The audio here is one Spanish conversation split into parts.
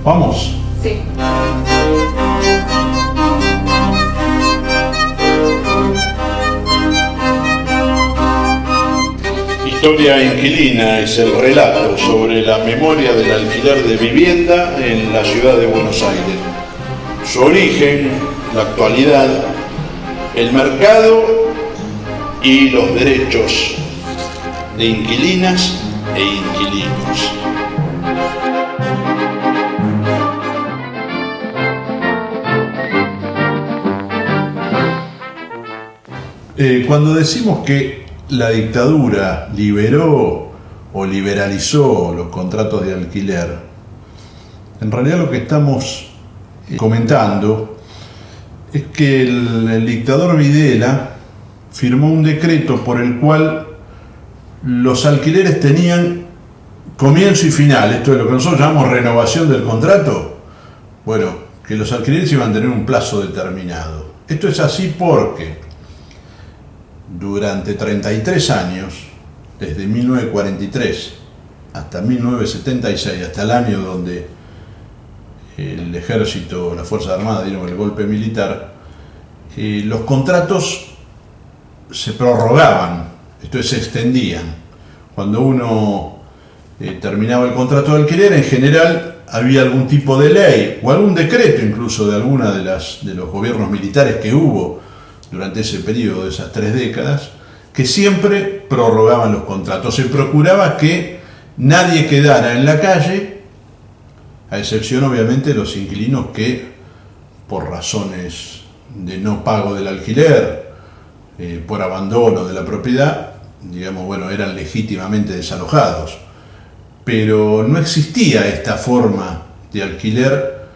¿Vamos? Sí. Historia Inquilina es el relato sobre la memoria del alquiler de vivienda en la ciudad de Buenos Aires. Su origen, la actualidad, el mercado y los derechos de inquilinas e inquilinos. Cuando decimos que la dictadura liberó o liberalizó los contratos de alquiler, en realidad lo que estamos comentando es que el dictador Videla firmó un decreto por el cual los alquileres tenían comienzo y final. Esto es lo que nosotros llamamos renovación del contrato. Bueno, que los alquileres iban a tener un plazo determinado. Esto es así porque durante 33 años, desde 1943 hasta 1976, hasta el año donde el ejército, las Fuerzas Armadas dieron el golpe militar, los contratos se prorrogaban, esto es, se extendían. Cuando uno terminaba el contrato de alquiler, en general había algún tipo de ley o algún decreto incluso de alguna de los gobiernos militares que hubo durante ese periodo de esas 3 décadas, que siempre prorrogaban los contratos. Se procuraba que nadie quedara en la calle, a excepción obviamente de los inquilinos que, por razones de no pago del alquiler, por abandono de la propiedad, digamos, bueno, eran legítimamente desalojados. Pero no existía esta forma de alquiler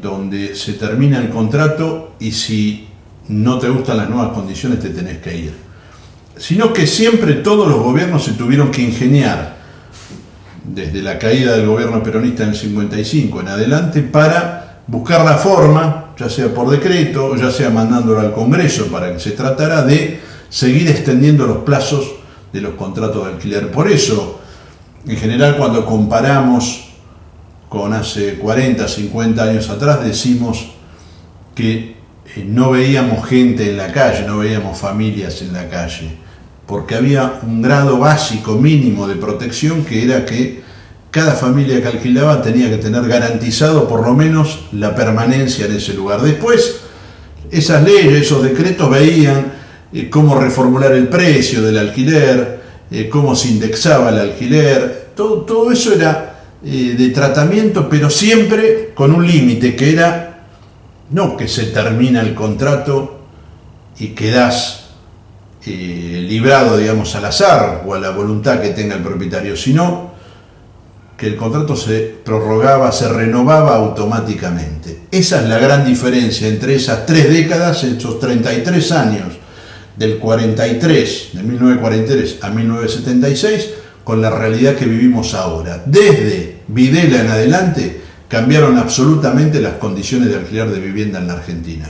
donde se termina el contrato y si no te gustan las nuevas condiciones te tenés que ir. Sino que siempre todos los gobiernos se tuvieron que ingeniar, desde la caída del gobierno peronista en el 55 en adelante, para buscar la forma, ya sea por decreto o ya sea mandándolo al Congreso para que se tratara de seguir extendiendo los plazos de los contratos de alquiler. Por eso, en general, cuando comparamos con hace 40, 50 años atrás, decimos que no veíamos gente en la calle, no veíamos familias en la calle, porque había un grado básico mínimo de protección, que era que cada familia que alquilaba tenía que tener garantizado por lo menos la permanencia en ese lugar. Después, esas leyes, esos decretos veían cómo reformular el precio del alquiler, cómo se indexaba el alquiler, todo eso era de tratamiento, pero siempre con un límite, que era no que se termina el contrato y quedás librado, digamos, al azar o a la voluntad que tenga el propietario, sino que el contrato se prorrogaba, se renovaba automáticamente. Esa es la gran diferencia entre esas 3 décadas, esos 33 años, del 43, de 1943 a 1976, con la realidad que vivimos ahora. Desde Videla en adelante cambiaron absolutamente las condiciones de alquiler de vivienda en la Argentina.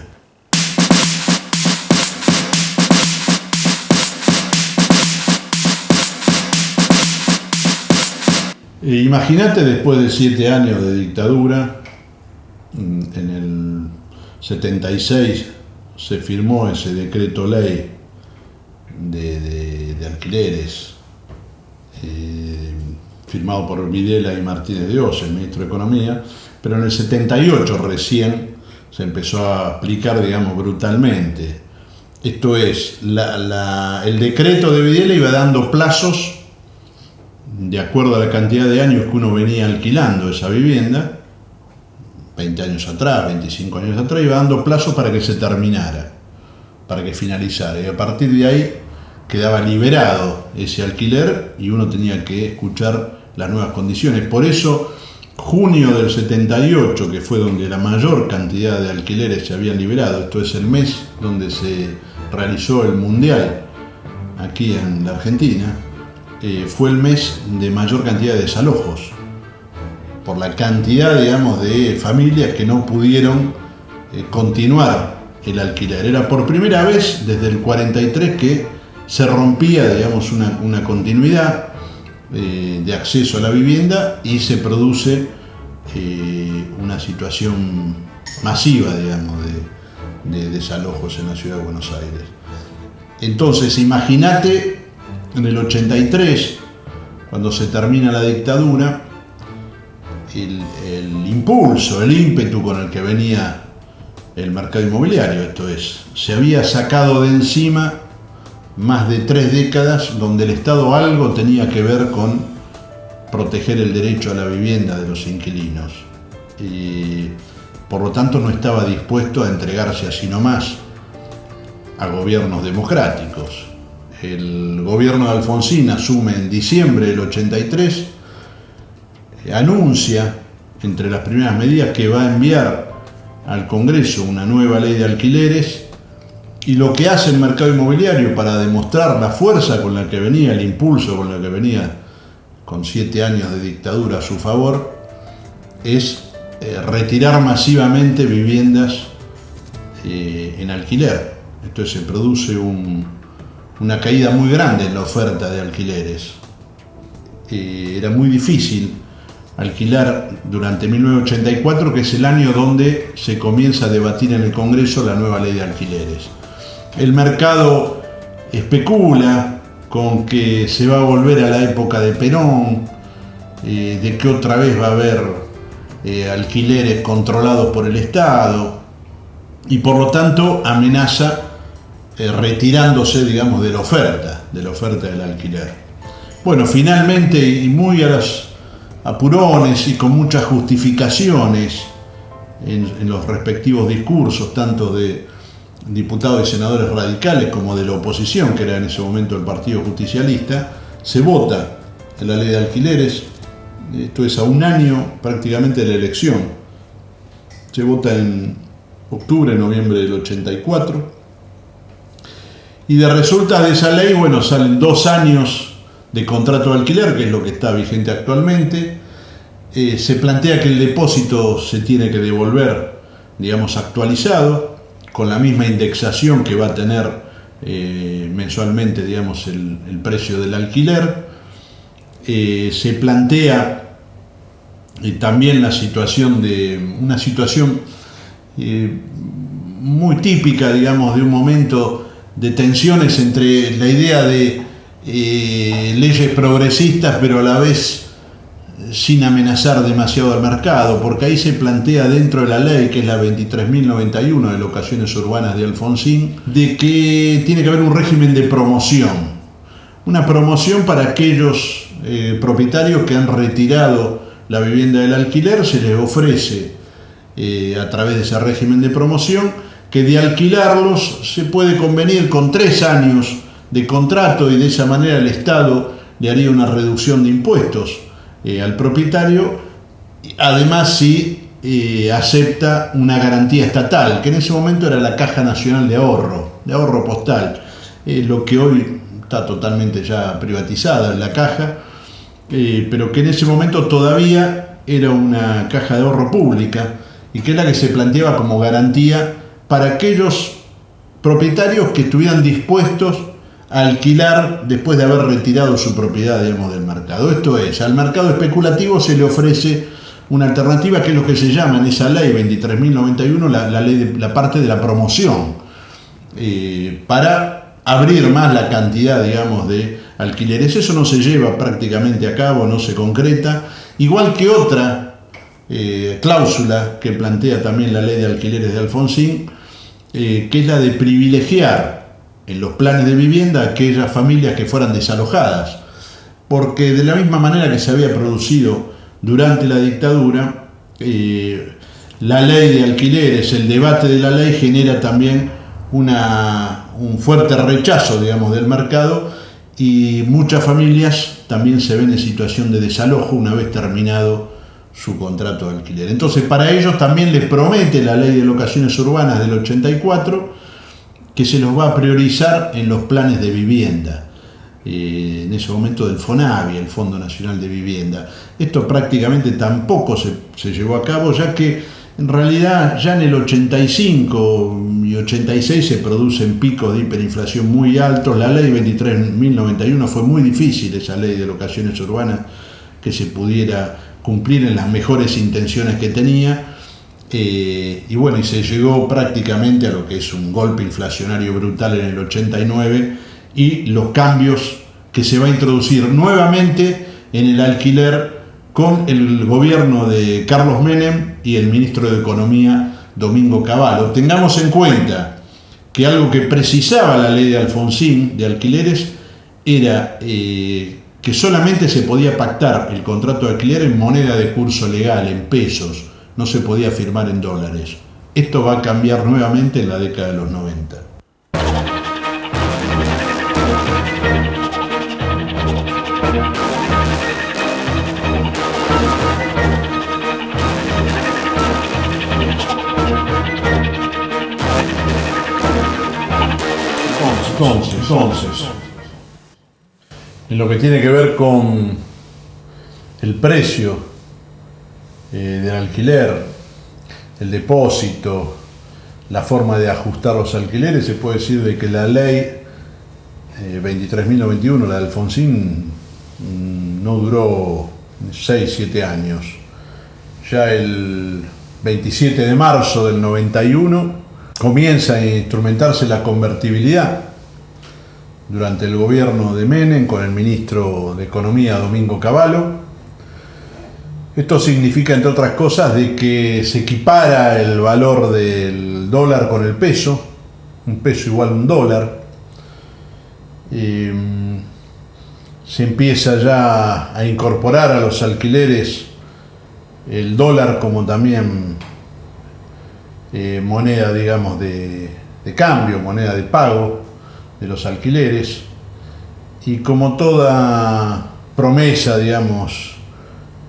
Imagínate, después de 7 años de dictadura, en el 76 se firmó ese decreto ley de alquileres, firmado por Videla y Martínez de Oz, el ministro de Economía, pero en el 78 recién se empezó a aplicar, digamos, brutalmente. Esto es, el decreto de Videla iba dando plazos de acuerdo a la cantidad de años que uno venía alquilando esa vivienda, 20 años atrás, 25 años atrás, iba dando plazo para que se terminara, para que finalizara, y a partir de ahí quedaba liberado ese alquiler y uno tenía que escuchar las nuevas condiciones. Por eso, junio del 78, que fue donde la mayor cantidad de alquileres se habían liberado, esto es el mes donde se realizó el Mundial aquí en la Argentina, fue el mes de mayor cantidad de desalojos, por la cantidad, digamos, de familias que no pudieron continuar el alquiler. Era por primera vez desde el 43 que se rompía, digamos, una continuidad de acceso a la vivienda y se produce una situación masiva, digamos, de desalojos en la ciudad de Buenos Aires. Entonces, imagínate en el 83, cuando se termina la dictadura, el impulso, el ímpetu con el que venía el mercado inmobiliario. Esto es, se había sacado de encima más de 3 décadas donde el Estado algo tenía que ver con proteger el derecho a la vivienda de los inquilinos. Y por lo tanto no estaba dispuesto a entregarse así nomás a gobiernos democráticos. El gobierno de Alfonsín asume en diciembre del 83, anuncia entre las primeras medidas que va a enviar al Congreso una nueva ley de alquileres, y lo que hace el mercado inmobiliario para demostrar la fuerza con la que venía, el impulso con la que venía con 7 años de dictadura a su favor, es retirar masivamente viviendas en alquiler. Entonces se produce una caída muy grande en la oferta de alquileres. Era muy difícil alquilar durante 1984, que es el año donde se comienza a debatir en el Congreso la nueva ley de alquileres. El mercado especula con que se va a volver a la época de Perón, de que otra vez va a haber alquileres controlados por el Estado, y por lo tanto amenaza retirándose, digamos, de la oferta del alquiler. Bueno, finalmente, y muy a los apurones y con muchas justificaciones en los respectivos discursos, tanto de diputados y senadores radicales como de la oposición, que era en ese momento el Partido Justicialista, se vota en la ley de alquileres. Esto es a un año prácticamente de la elección. Se vota en octubre, noviembre del 84. Y de resultas de esa ley, bueno, salen 2 años de contrato de alquiler, que es lo que está vigente actualmente. Se plantea que el depósito se tiene que devolver, digamos, actualizado, con la misma indexación que va a tener mensualmente, digamos, el precio del alquiler. Se plantea también la situación una situación muy típica, digamos, de un momento de tensiones entre la idea de leyes progresistas, pero a la vez sin amenazar demasiado al mercado, porque ahí se plantea dentro de la ley, que es la 23.091 de locaciones urbanas de Alfonsín, de que tiene que haber un régimen de promoción, una promoción para aquellos propietarios que han retirado la vivienda del alquiler. Se les ofrece a través de ese régimen de promoción que de alquilarlos se puede convenir con 3 años de contrato, y de esa manera el Estado le haría una reducción de impuestos al propietario, además si acepta una garantía estatal, que en ese momento era la Caja Nacional de Ahorro Postal, lo que hoy está totalmente ya privatizada en la caja, pero que en ese momento todavía era una caja de ahorro pública, y que es la que se planteaba como garantía para aquellos propietarios que estuvieran dispuestos a alquilar después de haber retirado su propiedad, digamos, del mercado. Esto es, al mercado especulativo se le ofrece una alternativa, que es lo que se llama en esa ley 23.091 la parte de la promoción, para abrir más la cantidad, digamos, de alquileres. Eso no se lleva prácticamente a cabo, no se concreta, igual que otra cláusula que plantea también la ley de alquileres de Alfonsín, que es la de privilegiar en los planes de vivienda a aquellas familias que fueran desalojadas, porque de la misma manera que se había producido durante la dictadura, la ley de alquileres, el debate de la ley genera también un fuerte rechazo, digamos, del mercado, y muchas familias también se ven en situación de desalojo una vez terminado su contrato de alquiler. Entonces, para ellos también les promete la ley de locaciones urbanas del 84 que se los va a priorizar en los planes de vivienda, en ese momento del FONAVI, el Fondo Nacional de Vivienda. Esto prácticamente tampoco se llevó a cabo, ya que en realidad ya en el 85 y 86 se producen picos de hiperinflación muy altos. La ley 23.091 fue muy difícil, esa ley de locaciones urbanas, que se pudiera cumplir en las mejores intenciones que tenía. Y bueno, y se llegó prácticamente a lo que es un golpe inflacionario brutal en el 89 y los cambios que se va a introducir nuevamente en el alquiler con el gobierno de Carlos Menem y el ministro de Economía Domingo Cavallo. Tengamos en cuenta que algo que precisaba la ley de Alfonsín de alquileres era que solamente se podía pactar el contrato de alquiler en moneda de curso legal, en pesos, no se podía firmar en dólares. Esto va a cambiar nuevamente en la década de los 90. Entonces, en lo que tiene que ver con el precio del alquiler, el depósito, la forma de ajustar los alquileres, se puede decir de que la ley 23.091, la de Alfonsín, no duró 6-7 años. Ya el 27 de marzo del 91 comienza a instrumentarse la convertibilidad durante el gobierno de Menem con el ministro de Economía Domingo Cavallo. Esto significa, entre otras cosas, de que se equipara el valor del dólar con el peso, un peso igual a un dólar. Se empieza ya a incorporar a los alquileres el dólar como también moneda, digamos, de cambio, moneda de pago de los alquileres. Y como toda promesa, digamos,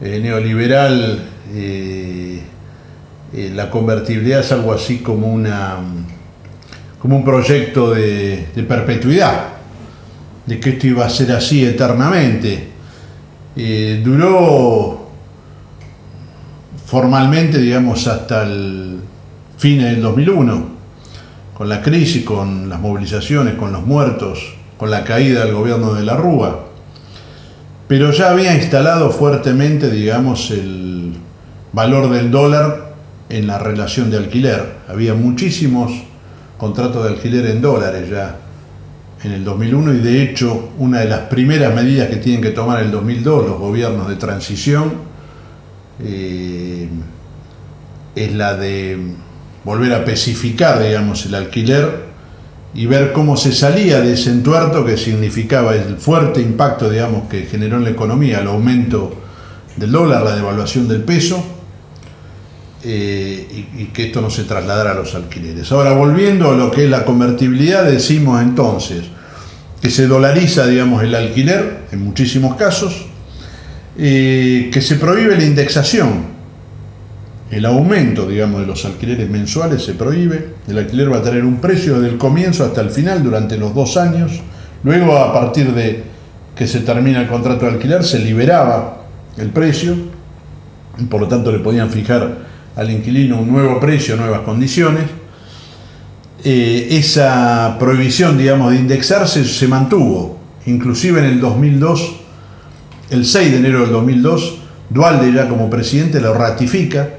neoliberal, la convertibilidad es algo así como un proyecto de perpetuidad, de que esto iba a ser así eternamente. Duró formalmente, digamos, hasta el fin del 2001, con la crisis, con las movilizaciones, con los muertos, con la caída del gobierno de la Rúa. Pero ya había instalado fuertemente, digamos, el valor del dólar en la relación de alquiler. Había muchísimos contratos de alquiler en dólares ya en el 2001 y de hecho una de las primeras medidas que tienen que tomar en el 2002 los gobiernos de transición es la de volver a especificar, digamos, el alquiler y ver cómo se salía de ese entuerto que significaba el fuerte impacto, digamos, que generó en la economía el aumento del dólar, la devaluación del peso, y que esto no se trasladara a los alquileres. Ahora, volviendo a lo que es la convertibilidad, decimos entonces que se dolariza, digamos, el alquiler en muchísimos casos, que se prohíbe la indexación. El aumento, digamos, de los alquileres mensuales se prohíbe. El alquiler va a tener un precio desde el comienzo hasta el final durante los 2 años. Luego, a partir de que se termina el contrato de alquiler, se liberaba el precio. Y por lo tanto, le podían fijar al inquilino un nuevo precio, nuevas condiciones. Esa prohibición, digamos, de indexarse se mantuvo. Inclusive en el 2002, el 6 de enero del 2002, Duhalde, ya como presidente, lo ratifica.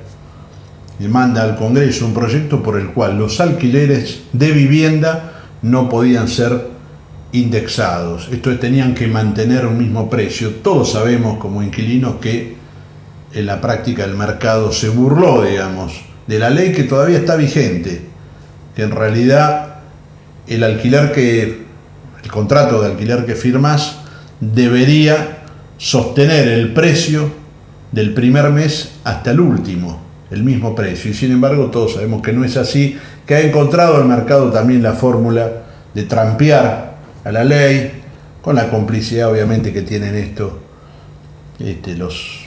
Le manda al Congreso un proyecto por el cual los alquileres de vivienda no podían ser indexados. Esto tenían que mantener un mismo precio. Todos sabemos como inquilinos que en la práctica el mercado se burló, digamos, de la ley que todavía está vigente, que en realidad el contrato de alquiler que firmas debería sostener el precio del primer mes hasta el último, el mismo precio, y sin embargo todos sabemos que no es así, que ha encontrado el mercado también la fórmula de trampear a la ley, con la complicidad obviamente que tienen esto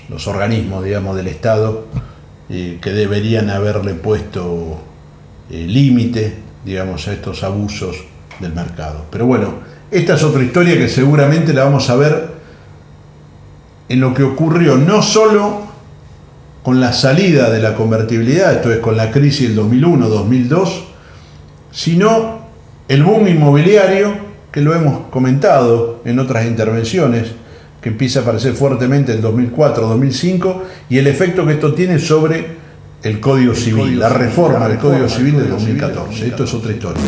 los organismos, digamos, del Estado, que deberían haberle puesto límite, digamos, a estos abusos del mercado. Pero bueno, esta es otra historia que seguramente la vamos a ver en lo que ocurrió no solo con la salida de la convertibilidad, esto es con la crisis del 2001-2002, sino el boom inmobiliario, que lo hemos comentado en otras intervenciones, que empieza a aparecer fuertemente en 2004-2005, y el efecto que esto tiene sobre el Código Civil, la reforma del Código Civil de 2014. Esto es otra historia.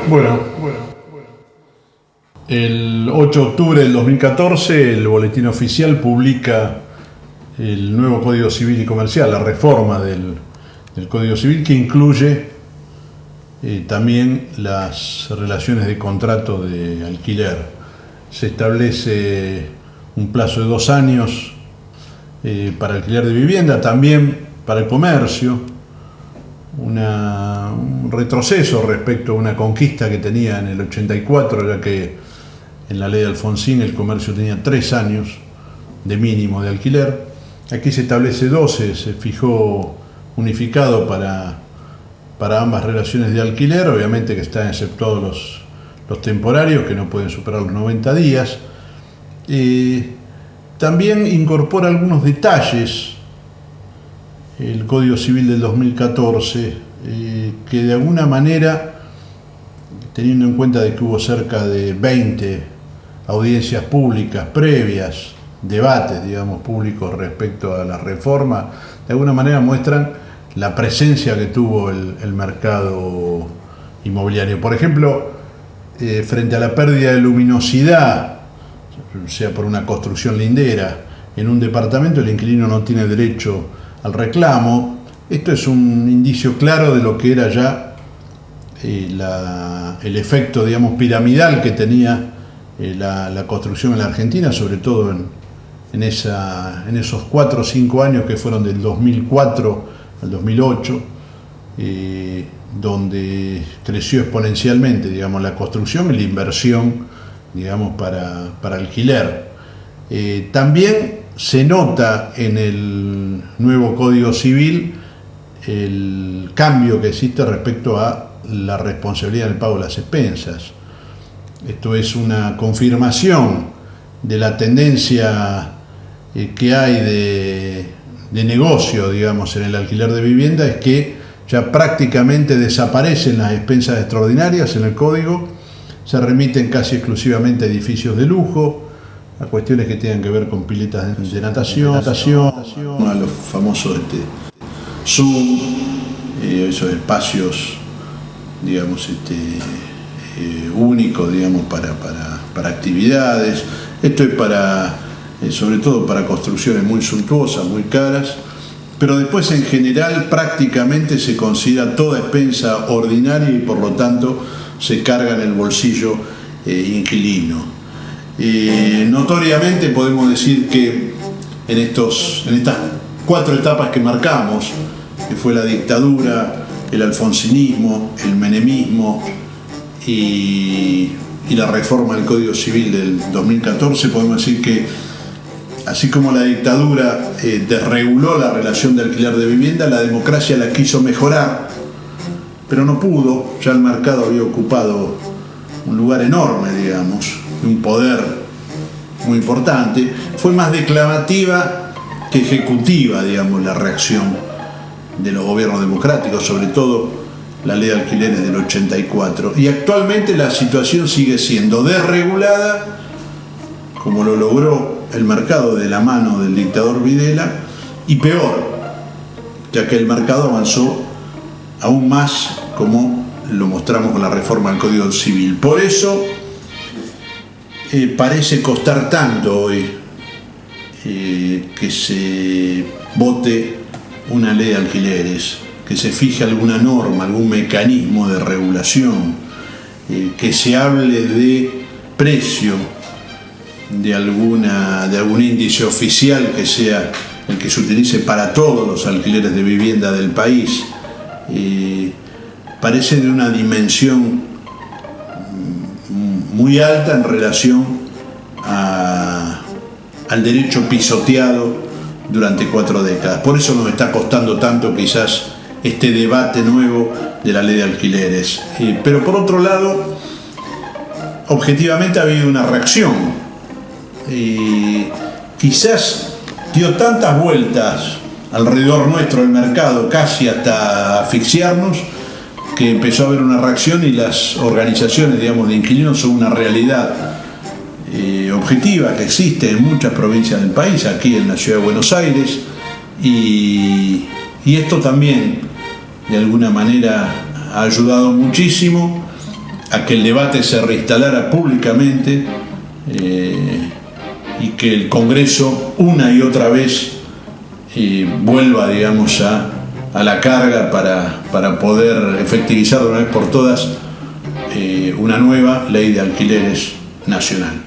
Bueno. El 8 de octubre del 2014 el Boletín Oficial publica el nuevo Código Civil y Comercial, la reforma del Código Civil, que incluye también las relaciones de contrato de alquiler. Se establece un plazo de 2 años para alquiler de vivienda, también para el comercio, un retroceso respecto a una conquista que tenía en el 84, ya que en la ley de Alfonsín el comercio tenía 3 años de mínimo de alquiler. Aquí se establece 12, se fijó unificado para ambas relaciones de alquiler, obviamente que están exceptuados los temporarios, que no pueden superar los 90 días. También incorpora algunos detalles el Código Civil del 2014, que de alguna manera, teniendo en cuenta de que hubo cerca de 20 audiencias públicas previas, debates, digamos, públicos respecto a la reforma, de alguna manera muestran la presencia que tuvo el mercado inmobiliario. Por ejemplo, frente a la pérdida de luminosidad, sea por una construcción lindera, en un departamento el inquilino no tiene derecho al reclamo. Esto es un indicio claro de lo que era ya el efecto, digamos, piramidal que tenía la construcción en la Argentina, sobre todo en esos 4 o 5 años que fueron del 2004 al 2008, donde creció exponencialmente, digamos, la construcción y la inversión, digamos, para alquiler. También se nota en el nuevo Código Civil el cambio que existe respecto a la responsabilidad del pago de las expensas. Esto es una confirmación de la tendencia que hay de negocio, digamos, en el alquiler de vivienda, es que ya prácticamente desaparecen las expensas extraordinarias en el código, se remiten casi exclusivamente a edificios de lujo, a cuestiones que tengan que ver con piletas de natación, a los famosos Zoom, esos espacios, digamos, únicos, digamos, para actividades. Esto es sobre todo para construcciones muy suntuosas, muy caras, pero después en general prácticamente se considera toda expensa ordinaria y por lo tanto se carga en el bolsillo inquilino. Notoriamente podemos decir que en estas 4 etapas que marcamos, que fue la dictadura, el alfonsinismo, el menemismo y la reforma del Código Civil del 2014, podemos decir que así como la dictadura desreguló la relación de alquiler de vivienda, la democracia la quiso mejorar, pero no pudo. Ya el mercado había ocupado un lugar enorme, digamos, un poder muy importante. Fue más declamativa que ejecutiva, digamos, la reacción de los gobiernos democráticos, sobre todo la ley de alquileres del 84. Y actualmente la situación sigue siendo desregulada, como lo logró el mercado de la mano del dictador Videla, y peor, ya que el mercado avanzó aún más, como lo mostramos con la reforma del Código Civil. Por eso parece costar tanto hoy que se vote una ley de alquileres, que se fije alguna norma, algún mecanismo de regulación, que se hable de precio, de algún índice oficial que sea el que se utilice para todos los alquileres de vivienda del país. Parece de una dimensión muy alta en relación al derecho pisoteado durante 4 décadas. Por eso nos está costando tanto quizás este debate nuevo de la ley de alquileres. Pero por otro lado, objetivamente ha habido una reacción quizás dio tantas vueltas alrededor nuestro del mercado, casi hasta asfixiarnos, que empezó a haber una reacción y las organizaciones, digamos, de inquilinos son una realidad objetiva que existe en muchas provincias del país, aquí en la ciudad de Buenos Aires, y esto también de alguna manera ha ayudado muchísimo a que el debate se reinstalara públicamente y que el Congreso una y otra vez vuelva, digamos, a la carga para poder efectivizar de una vez por todas una nueva ley de alquileres nacional.